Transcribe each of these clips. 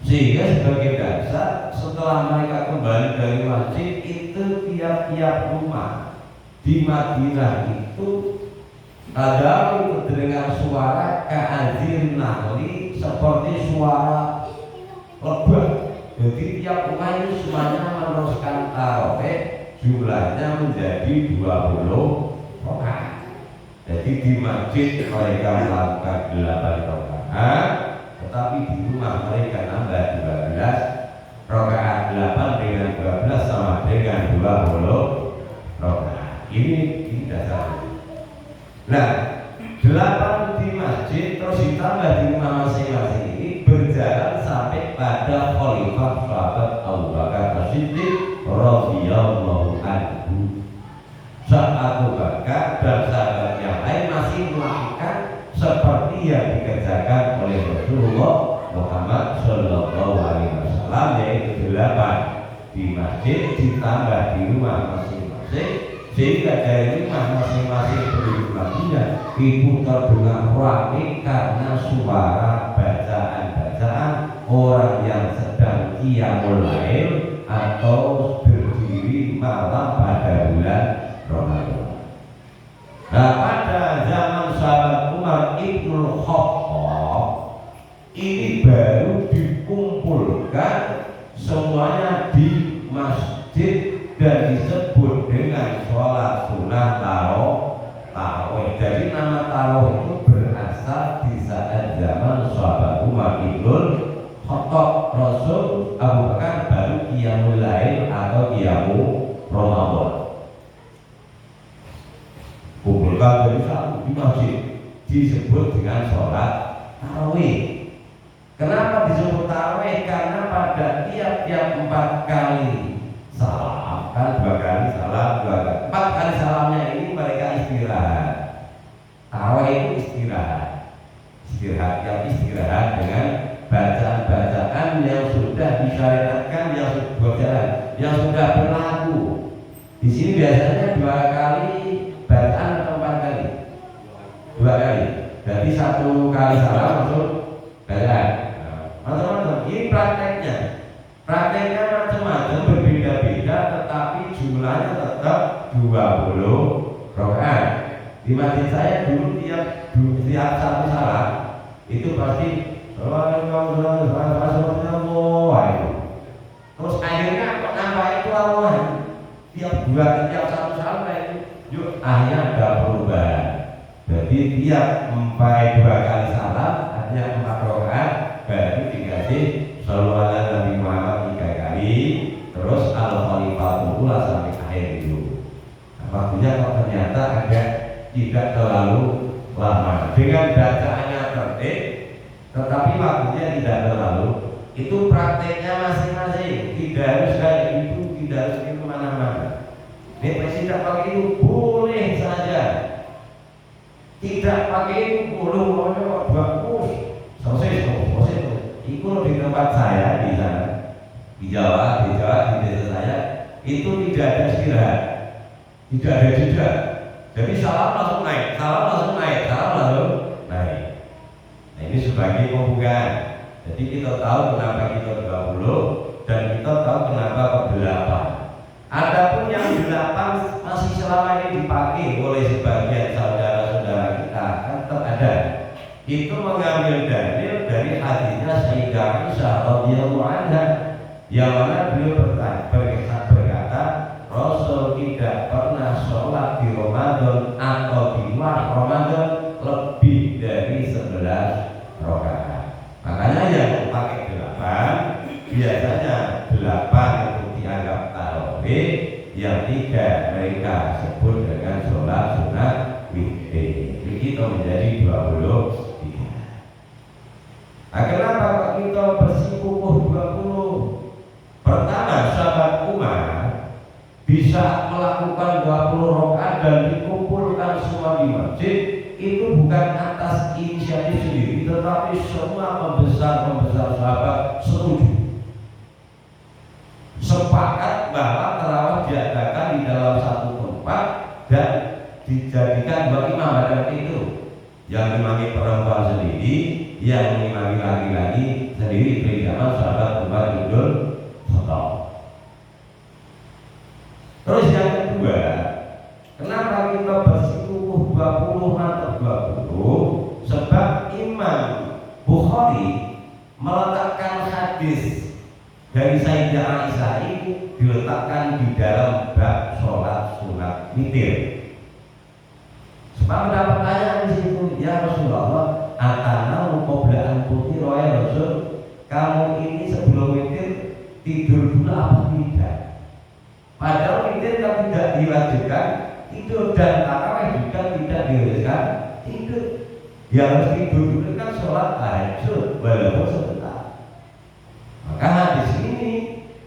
Sehingga sebagai dasar setelah mereka kembali dari masjid itu tiap-tiap rumah di Madinah itu ada terdengar suara ka'adzin nahli seperti suara lebah. Jadi tiap rumah itu semuanya meneruskan tarawih, jumlahnya menjadi 20 rakaat. Jadi di masjid mereka melakukan 8 rakaat, tetapi di rumah mereka nambah 12 rakaat. 8 dengan 12 sama dengan 20 rakaat. Ini dasarnya. Nah, 8 di masjid terus ditambah di rumah masing-masing ini berjalan sampai pada khalifah sahabat Abu Bakar As-Siddiq radhiyallahu anhu. Saat Abu Bakar dan sahabat yang lain masih melakukan seperti yang dikerjakan oleh Rasulullah Muhammad Sallallahu Alaihi Wasallam, yaitu 8 di masjid ditambah di rumah masing-masing, sehingga dari rumah masing-masing penduduk Madinah itu terdengar ramai karena suara bacaan-bacaan orang yang sedang qiyamul lail atau berdiri malam pada bulan Ramadan. Nah, pada zaman sahabat Umar Ibnul Khattab ini baru dikumpulkan semuanya di masjid dan disebut dengan sholat sunnah tarawih. Jadi nama tarawih itu berasal di saat zaman sahabat Umar Ibnul Khattab. Rasul Abu Bakar baru qiyamul lail atau qiyamul Ramadan. Kumpulkan dari satu di masjid disebut dengan sholat tarawih. Kenapa disebut tarawih? Karena pada tiap-tiap 4 kali salam, kan 2 kali salam, 4 kali salamnya ini mereka istirahat. Tarawih itu istirahat dengan bacaan-bacaan yang sudah disyariatkan, yang sudah berlaku. Di sini biasanya 2 kali bacaan atau 4 kali? 2 kali. Jadi 1 kali salam langsung bacaan. Macam-macam. Ini prakteknya macam-macam, berbeda-beda, tetapi jumlahnya tetap 20 rakaat. Di masjid saya dulu tiap satu salam itu pasti terus akhirnya kok nambah itu lawan tiap satu salam itu yuk akhirnya ada perubahan. Jadi tiap 2 kali salam hanya 4 rakaat baru dikasih sholawat Nabi Muhammad 3 kali, terus al-khalifatul ula sampai akhir itu. Waktunya kok ternyata agak tidak terlalu lama dengan bacaannya tertib, tetapi waktunya tidak terlalu. Itu prakteknya masing-masing, tidak harus kayak itu, tidak harus ke kemana-mana. Depresi tidak pakai itu boleh saja, tidak pakai itu boleh, kok bagus. Selesai. Itu di tempat saya di sana, di Jawa, di desa saya itu tidak ada istirahat, tidak ada jeda. Jadi salam langsung naik. Nah, ini sebagai pembukaan. Jadi kita tahu kenapa kita 20 dan kita tahu kenapa kok 8. Adapun yang 8 masih selama ini dipakai oleh sebagian saudara-saudara kita kan tetap ada. Itu mengambil dalil dari hadisnya Sayyidah Aisyah radhiyallahu anha yang mana beliau berkata Rasul tidak pernah sholat di Ramadan atau di luar Ramadan lebih dari 11 rakaat. Makanya yang pakai 8 biasanya 8 itu dianggap tarawih, yang 3 mereka sebut dengan sholat sunat witir. Itu menjadi 20. Nah, kenapa kita bersikukuh 20? Pertama, sahabat Umar bisa melakukan 20 rakaat dan dikumpulkan semua di masjid itu bukan atas inisiatif sendiri, tetapi semua pembesar sahabat sepakat bahwa tarawih diadakan di dalam satu tempat dan dijadikan 2 imam pada itu, yang imami perempuan sendiri, yang mengimami laki-laki sendiri dari zaman sahabat Umar bin Khattab. Terus yang kedua, kenapa kita bersikukuh 20 atau 20? Sebab Imam Bukhari meletakkan hadis dari Sayyidah Aisyah ini diletakkan di dalam bab sholat sunat witir. Sebab ada pertanyaan di situ, ya Rasulullah, atana qabla putih roya Rasul, kamu ini sebelum witir tidur dulu apa tidak? Padahal witir kan tidak diwajibkan tidur, dan tarawih juga tidak diwajibkan tidur. Yang harus tidur dulu kan sholat tahajud walaupun sebentar. Maka hadis ini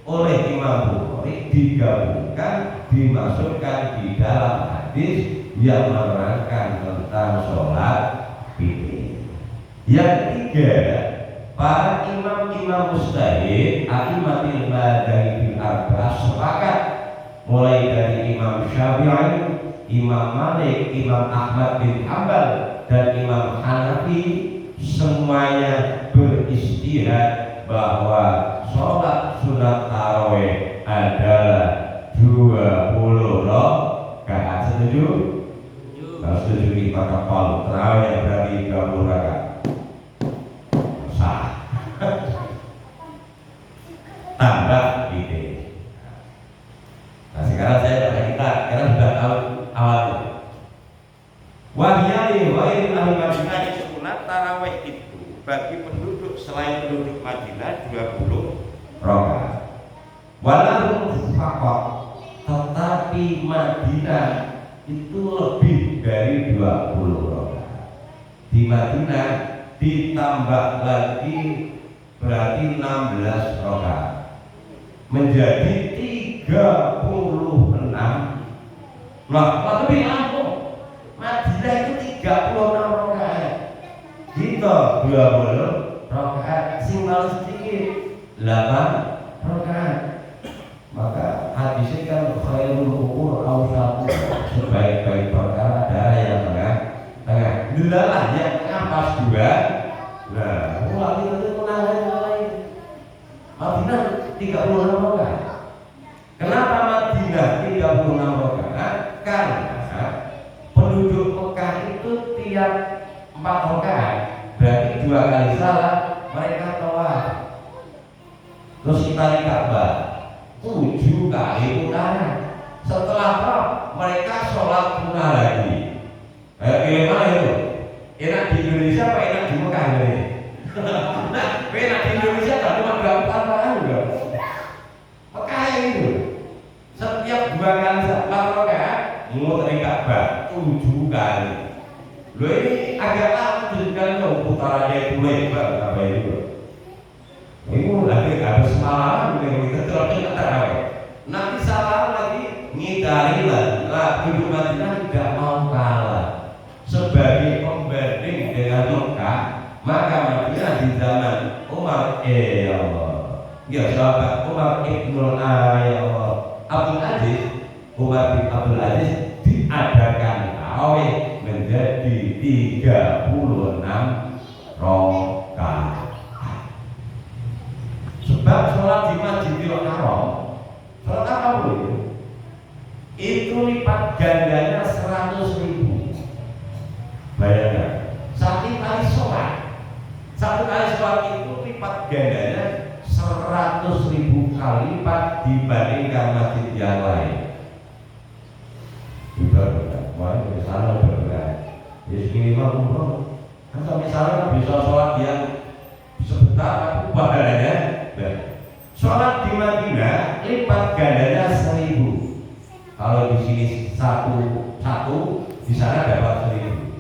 oleh Imam Bukhari digabungkan, dimasukkan di dalam hadis yang menerangkan tentang sholat witir. Yang ketiga, para imam-imam mujtahid a'immatul madzhabil arba'ah sepakat, mulai dari Imam Syafi'i, Imam Malik, Imam Ahmad bin Hanbal, dan Imam Hanafi, semuanya beristihad bahwa sholat sunat tarawih adalah 20 rakaat. Setuju? Kalau setuju maka palu tarawih berarti 20 rakaat. Sah. Tambah ide. Nah sekarang saya tanya kita, karena sudah tahu awalnya. Wahyali wahil ahli Madinah sunat tarawih itu bagi penduduk selain penduduk Madinah 20 rakaat. Walaupun fakot, tetapi Madinah itu lebih dari 20 rakaat. Di Madinah ditambah lagi berarti 16 rakaat, menjadi 36. Nah, lebih langsung Madinah itu 36 rakaat. Kita 20 rakaat, singgal sedikit 8 rakaat. Maka hadisnya kan khairul umur awsatu, sebaik-baik perkara adalah yang tengah. Delalah yang tengah pas juga. Nah, mulai itu menangani lain. Madinah 36 rakaat. Kenapa Madinah 36 rakaat? Karena penduduk Mekah itu tiap 4 rakaat, berarti 2 kali salat mereka tawaf. Terus kita di Ka'bah 7 kali putaran. Setelah tawaf mereka sholat sunnah lagi. Pilih mana itu? Enak di Indonesia apa enak di Mekah ini? Nah, enak di Indonesia tak cuma berapa juga. Mekah itu setiap 2 kali salat rakaat muter Ka'bah 7 kali. Loh ini agak lama kan putarannya itu lebar apa itu? Ini lagi habis malam kita terus tarawih. Nanti salam lagi ngidari lah. Penduduk Madinah tidak mau kalah. Sebagai pembanding dengan Mekah, maka Madinah di zaman Umar ya sahabat Umar ibnul Abdul Aziz, Umar bin Abdul Aziz diadakan tarawih menjadi 36 rakaat. Sebab sholat di Masjidil Haram, sholat apa itu lipat gandanya 100.000. Bayangkan, satu kali sholat itu lipat gandanya 100.000 kali lipat dibandingkan masjid yang lain. Ibarat, wah di sana berbeda. Jadi minimal umroh, kan misalnya bisa sholat yang sebentar aku pahalanya. Sholat di Madinah lipat gandanya 1.000. Kalau di sini satu di sana dapat 1.000.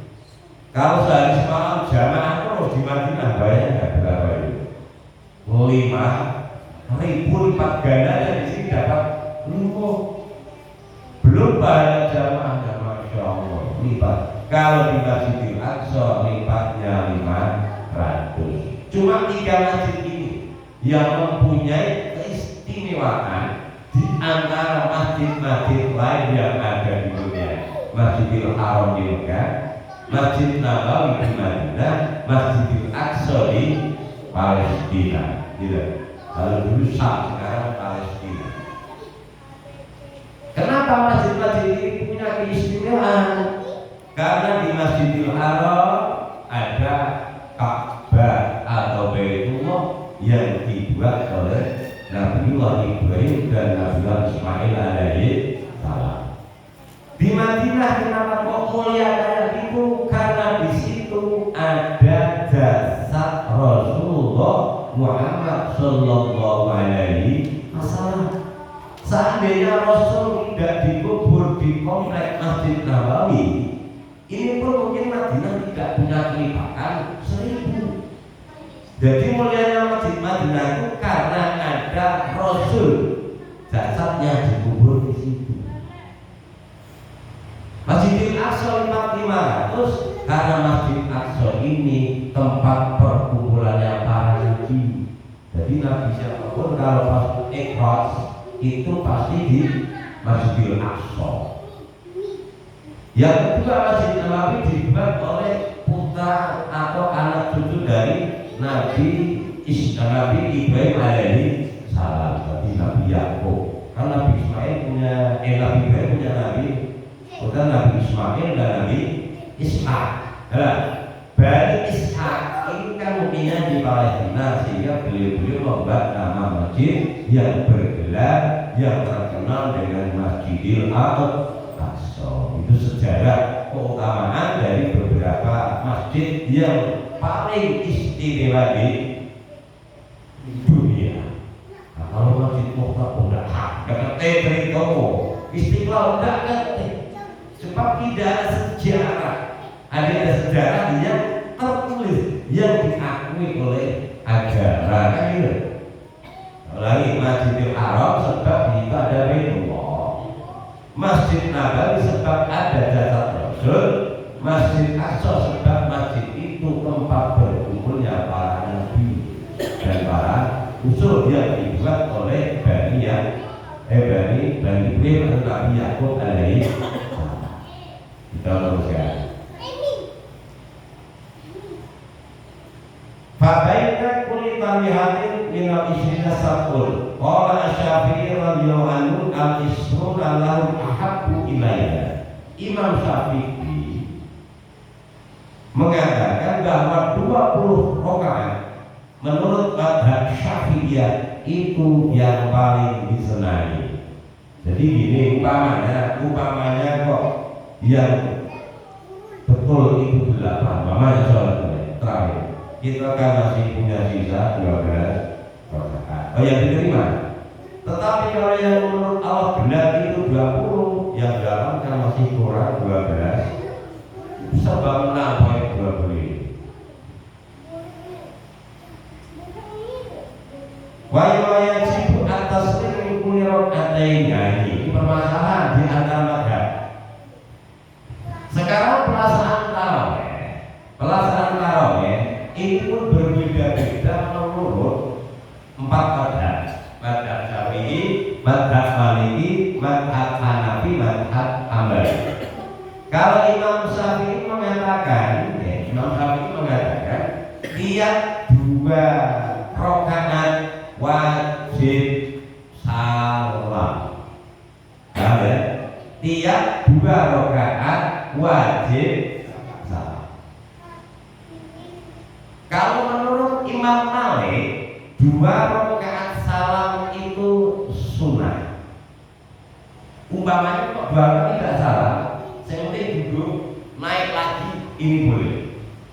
Kalau sehari semalam jamaah terus di Madinah bayarnya berapa itu? 5.000 lipat gandanya di sini dapat 5. Belum banyak jamaahnya, masya Allah lipat. Kalau di Masjidil Aqsa lipatnya 500. Cuma 3 masjid ini yang mempunyai keistimewaan di antara masjid-masjid lain yang ada di dunia. Masjidil Haram di Mekah, Masjid Nabawi di Madinah, Masjidil Aqsa di Palestina. Gitu. Kalau dulu Syam, sekarang Palestina. Kenapa masjid-masjid ini punya keistimewaan? Karena di Masjidil Haram ada Ka'bah atau Baitullah yang dibuat oleh Nabiullah Ibrahim dan Nabiullah Ismail alaihi salam. Di Madinah kenapa kok mulia kayak itu? Karena di situ ada jasad Rasulullah Muhammad Sallallahu Alaihi Wasallam. Seandainya Rasul tidak dikubur di komplek Masjid Nabawi, ini pun mungkin Madinah tidak punya kelipatan 1000. Jadi mulianya Masjid Madinah itu karena ada Rasul, jasadnya dikubur di situ. Masjidil Aqsa 500 karena Masjid Aqsa ini tempat perkumpulannya para nabi. Jadi Nabi siapapun kalau pas ikhlas itu pasti di Masjidil Aqsa. Yang kedua, Masjid Nabawi dibuat oleh putra atau anak cucu dari Nabi Ibrahim alaihi salam, Nabi Yakub. Kan Nabi Ismail punya Nabi Ibrahim punya Nabi, bukan Nabi Ismail dan Nabi Ishak. Nah, Bani Ishak ini kan mungkinnya di Palestina, sehingga beliau membuat nama masjid yang bergelar yang terkenal dengan Masjidil Aqsa. Itu sejarah keutamaan dari beberapa masjid yang paling istimewa di dunia. Nah, kalau Masjid Muqtah udah ngerti cerita Istiqlal udah ngerti, sebab tidak ada sejarah. Ada sejarah yang tertulis yang diakui oleh agama kan gitu. Lagi Masjidil Haram sebab itu ada Baitullah, Masjid Nabawi sebab ada jasad Rasul, Masjid Aqsa sebab masjid itu tempat berkumpulnya para nabi dan para usul yang dibuat oleh Bani Ibrahim dan Nabi Yakub alaihi salam. Kita teruskan. Fabaina kulli tamihatin minal isrina sabul. Qala Asy-Syafi'i radhiyallahu anhu al-isruna lahu ahabbu ilayya. Imam Syafi'i mengatakan bahwa 20 rakaat menurut mazhab Syafi'iyah itu yang paling disenangi. Jadi gini, umpamanya kok yang betul itu 8, umpamanya sholat terakhir kita kan masih punya sisa 12 rakaat. Oh, yang diterima. Tetapi kalau yang menurut Allah benar itu 20, yang dalam kan masih kurang 12. Sebab menambah 20. Wajib atas kulli rakaatain ini permasalahan di antara mazhab. Sekarang pelaksanaan tarawih itu pun berbeda-beda menurut 4 mazhab. Mazhab Syafi'i, mazhab Maliki, mazhab Hanafi, mazhab Hambali. Kalau Imam Syafi'i mengatakan tiap 2 rakaat wajib salam. Ya? Tiap 2 rakaat wajib salam. Kalau menurut Imam Malik 2 rakaat salam itu sunnah. Umpamanya kok 2 rakaat tidak salam, saya penting duduk naik lagi, ini boleh.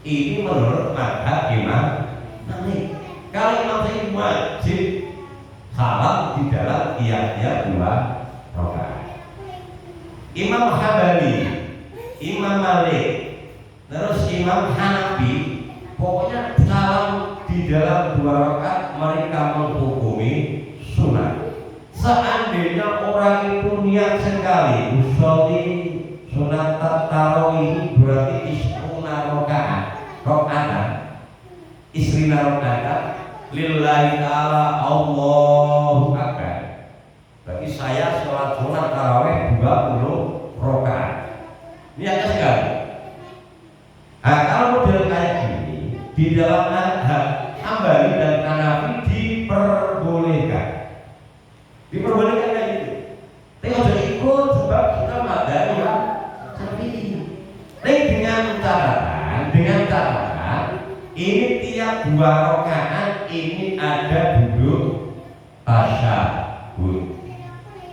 Ini menurut mazhab Imam Malik. Kalau Imam Syafi'i wajib salam di dalam tiap-tiap 2 rakaat. Imam Hambali, Imam Malik, terus Imam Hanafi, pokoknya salam di dalam 2 rakaat mereka menghukumi sunnah. Seandainya orang itu niat sekali usolli sunat tarawih berarti isruna rakaat lillahi ta'ala Allahu akbar. Berarti saya sholat sunat tarawih 20 rakaat. Niatnya sekali. 2 rakaat ini ada duduk tasyahud.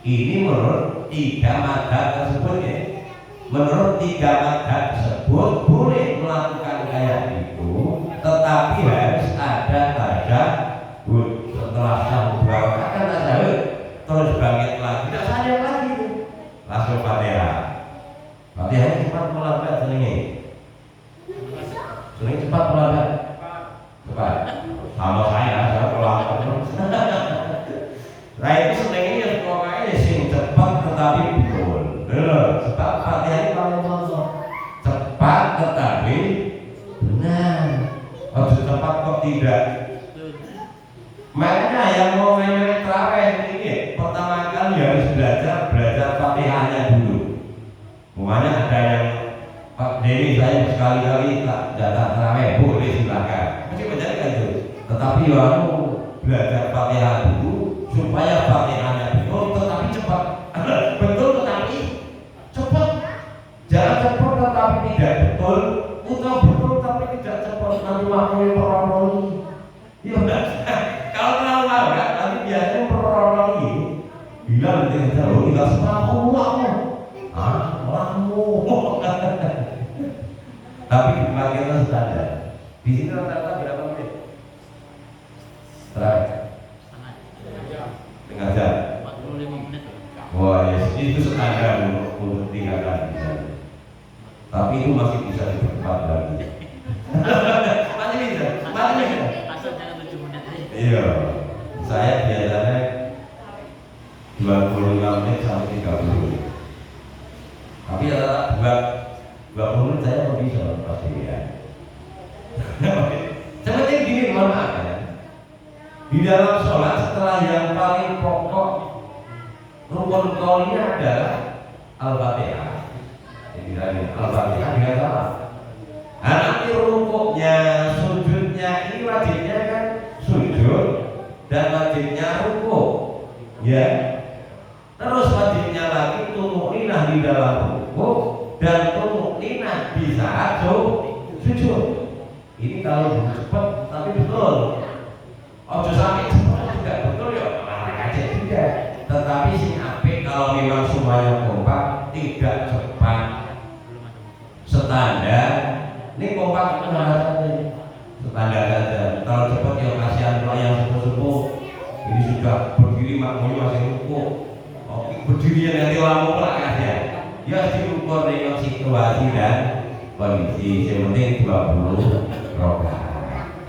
Ini menurut 3 mazhab tersebut ya. Menurut 3 mazhab tersebut boleh melakukan kayak itu, tetapi harus ada tasyahud. Setelah sahur 2 rakaat kan tasyahud, terus bangkit lagi, tidak sadar lagi tuh. Langsung Fatihah. Fatihah cepat melambat selingi. Selingi cepat melambat. Cepat. Sama saya pelan terus. Nah itu selingi yang pokoknya sing cepat tetapi betul. Sebab Fatihah itu paling contoh. Cepat tetapi benar. Harus cepat kok tidak. Makanya yang mau main tarawih ini pertama kali harus belajar Fatihahnya dulu. Makanya ada yang Pak Dewi saya sekali-kali tak datang tarawih boleh silakan. Mesti belajar kan itu. Tetapi kamu belajar Fatihah dulu supaya Fatihahnya betul tetapi cepat. Betul tetapi cepat. Jangan cepat tetapi tidak betul. Atau betul tapi tidak cepat. Nanti makmumnya peroroli. Ya udah. Kalau terlalu lambat nanti biasanya peroroli bilang dengan jauh tinggal setahun lamu. Tapi dipakai standar. Di sini rata-rata berapa menit? Terakhir setengah jam. 45 menit. Wah, ya, itu standar untuk 3 kali. Tapi itu masih bisa dipercepat lagi. Masih bisa. Asal jangan 7 menit. Iya. Saya biasanya 25 menit sampai 30 menit. Tapi rata-rata 20 menit saya mau bisa pasti ya. Seperti gini, mohon maaf ya. Di dalam sholat setelah yang paling pokok rukun qauliyah adalah Al-Fatihah. Jadi Al-Fatihah dengan salah. Nah, nanti rukuknya, sujudnya ini wajibnya kan sujud dan wajibnya rukuk. Ya. Terus wajibnya lagi tumakninah di dalam rukuk dan tumakninah di saat sujud. Ini kalau cepat tapi betul. Ojo sampai cepat juga betul ya, malah aja juga. Tetapi sing apik kalau memang semuanya kompak, tidak cepat, standar. Ini kompak itu standar saja. Kalau cepat ya kasihan kalau yang sepuh-sepuh. Ini sudah berdiri makmumnya masih rukuk. Berdirinya nanti lampu lah ya. Ya diukur dengan situasi dan kondisi. Yang penting 20 rakaat.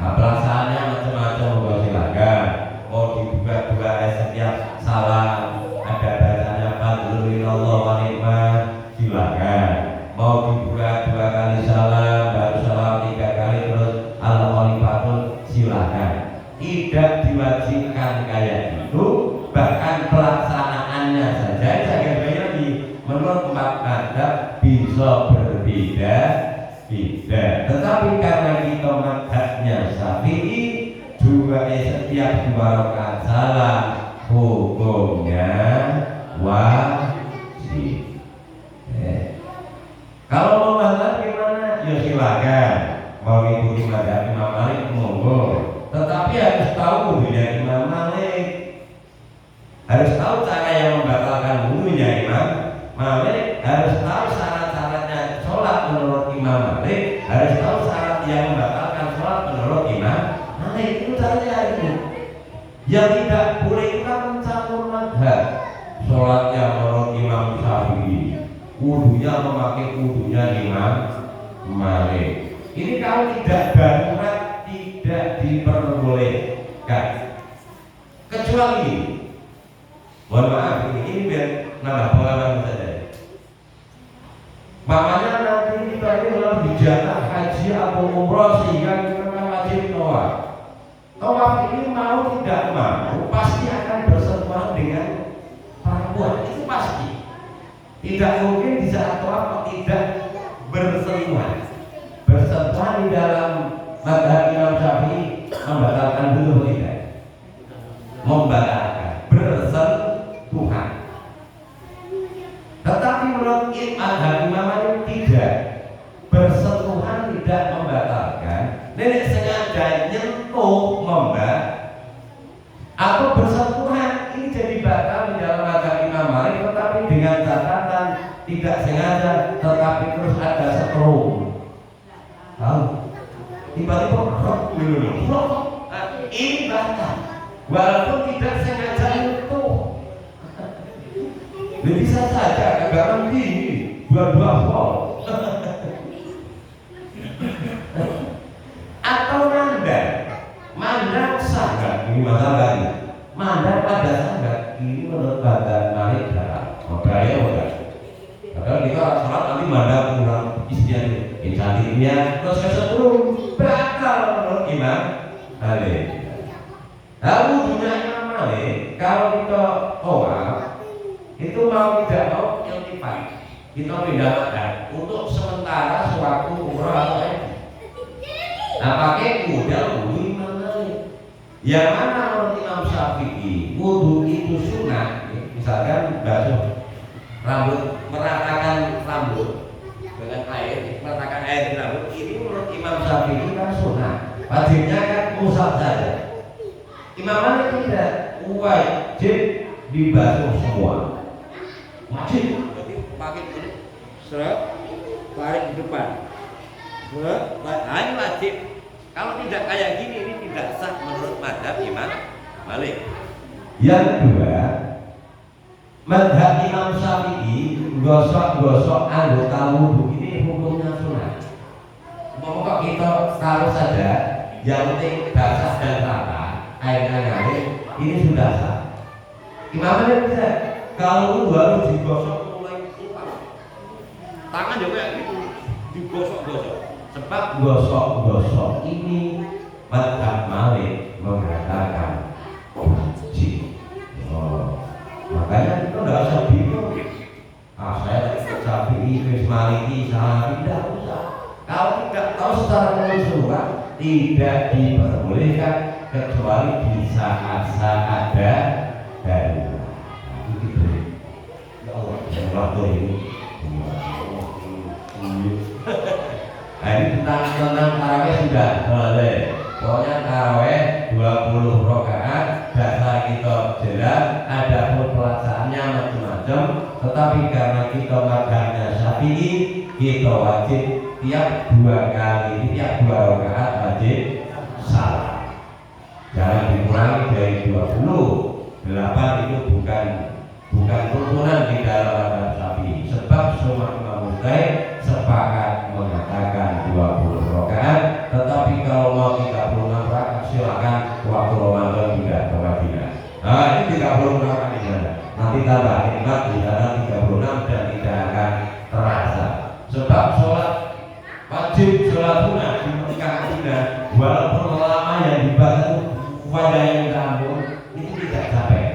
Nah, pelaksanaannya macam-macam, mau silakan. Mau dibuka-buka setiap salam ada bacanya Alhamdulillah wa ni'mah, silakan. Mau dibuka 2 kali salam, baru salam 3 kali terus al-khalifatun, silakan. Tidak diwajibkan kayak itu, bahkan pelaksanaannya saja lagi menurut 4 mazhab bisa berbeda-beda. Tetapi karena kita mazhabnya Syafi'i juga setiap 2 rakaat salam hukumnya wajib. Kalau mau mazhab gimana? Ya silakan. Mau ikuti mazhab Imam Malik monggo. Tetapi harus tahu wudunya Imam Malik. Harus tahu cara yang membatalkan wudunya Imam Malik. Harus tahu syarat-syaratnya sholat menurut Imam Malik. Harus tahu syarat yang membatalkan sholat menurut Imam Malik. Itu caranya itu. Yang tidak boleh itu kan mencampur mazhab. Sholatnya menurut Imam Syafi'i, wudunya memakai wudunya Imam Malik. Ini kalau tidak darurat tidak diperbolehkan. Kecuali, mohon maaf ini biar nambah pengalaman saja. Makanya nanti kita ini dalam dijatah haji atau umroh sehingga kita wajib tawaf. Tawaf ini mau tidak mau pasti akan bersentuhan dengan perempuan, itu pasti. Tidak mungkin di saat tawaf tidak bersentuhan. Bersentuhan di dalam mazhab Imam Syafi'i membatalkan dulu tidak? Membatalkan, bersentuhan. Tetapi menurut mazhab Imam Malik tidak, bersentuhan tidak membatalkan. Nenek sengaja sengaja, tetapi terus ada setrum. Tahu? Tiba-tiba ini batal, walaupun tidak sengaja itu. Bisa saja kegaran tinggi, dua-dua volt. Atau mandang sangat, ini masalahnya. Mandang pada sangat, ini menurut badan Malik darah, makanya bukan. Padahal kita sholat nanti mandang kurang istiadat, insannya terus kesetrum, bakal menurut Imam Malik. Lalu dunia Imam Malik, kalau kita itu mau tidak mau yang tipe kita pindah madhab untuk sementara suatu umroh atau haji. Nah pakai modal wudhu Imam Malik. Yang mana menurut Imam Syafi'i wudhu itu sunnah. Misalkan basuh rambut, meratakan rambut dengan air, meratakan air di rambut, ini menurut Imam Syafi'i kan sunnah. Wajibnya kan musab saja. Imam Malik tidak, wajib dibasuh semua. Wajib, jadi pakai ini seret, tarik di depan, seret, ini wajib. Kalau tidak kayak gini, ini tidak sah menurut mazhab Imam Malik. Yang kedua, mazhab Imam Syafi'i gosok-gosok anggota wudhu ini hukumnya sunnah. Pokoknya kita taruh saja, yang penting basah dan rata, airnya ngalir, ini sudah sah. Imam Malik bisa. Kalau wudhu harus digosok mulai lupa. Tangan juga kayak gitu, digosok-gosok. Sebab gosok-gosok ini mazhab Malik mengatakan wajib. Makanya kita tidak usah bingung. Saya Syafi'i, Maliki, Hanafi tidak usah. Kalau tidak tahu secara keseluruhan tidak diperbolehkan kecuali di saat-saat ada darurat. Waktu ini nah ini tentang tarawih sudah selesai. Pokoknya tarawih 20 rakaat dasar kita jelas, ada pun pelaksanaannya macam-macam. Tetapi karena kita mazhabnya Syafi'i, kita wajib tiap 2 kali, tiap 2 rakaat wajib salat. Jangan dikurangi dari 20. 8 itu bukan tuntunan di dalam mazhab Syafi'i. Sebab semua imam mujtahid sepakat mengatakan 20 rakaat, tetapi kalau mau 36 rakaat silakan waktu Ramadan tidak ke Madinah. Nah ini 36 rakaat di sana. Nanti tambah nikmat di sana 36 dan tidak akan terasa. Sebab sholat wajib, sholat sunnah di Mekah Madinah, walaupun lama yang dibahas wajah yang tampung itu tidak capek.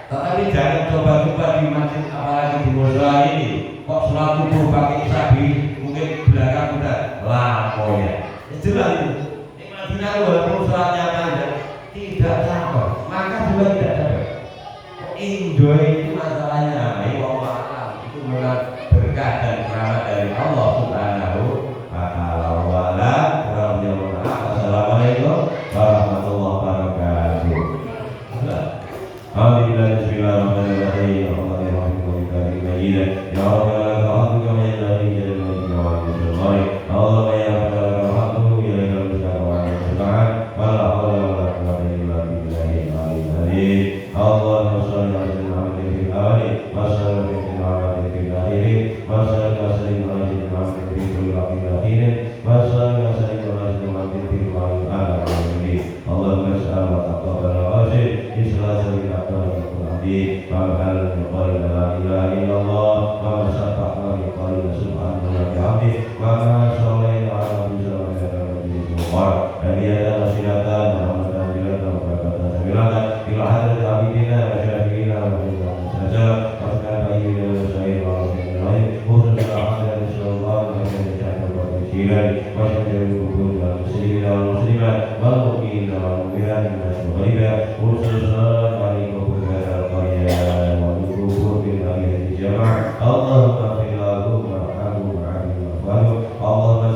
Tetapi jangan coba-coba di masjid, apalagi di musola ini kok sholat subuh pakai sabi, mungkin belakang udah lama ya. Jelas itu. Di Madinah walaupun sholatnya panjang tidak capek, maka juga tidak capek. Enjoy itu masalahnya. Itu memang berkah dan rahmat dari Allah Subhanahu wa ta'ala. Wassalamualaikum warahmatullahi wabarakatuh. Alhamdulillah, bismillahirrahmanirrahim. Ya Allah, Allahumma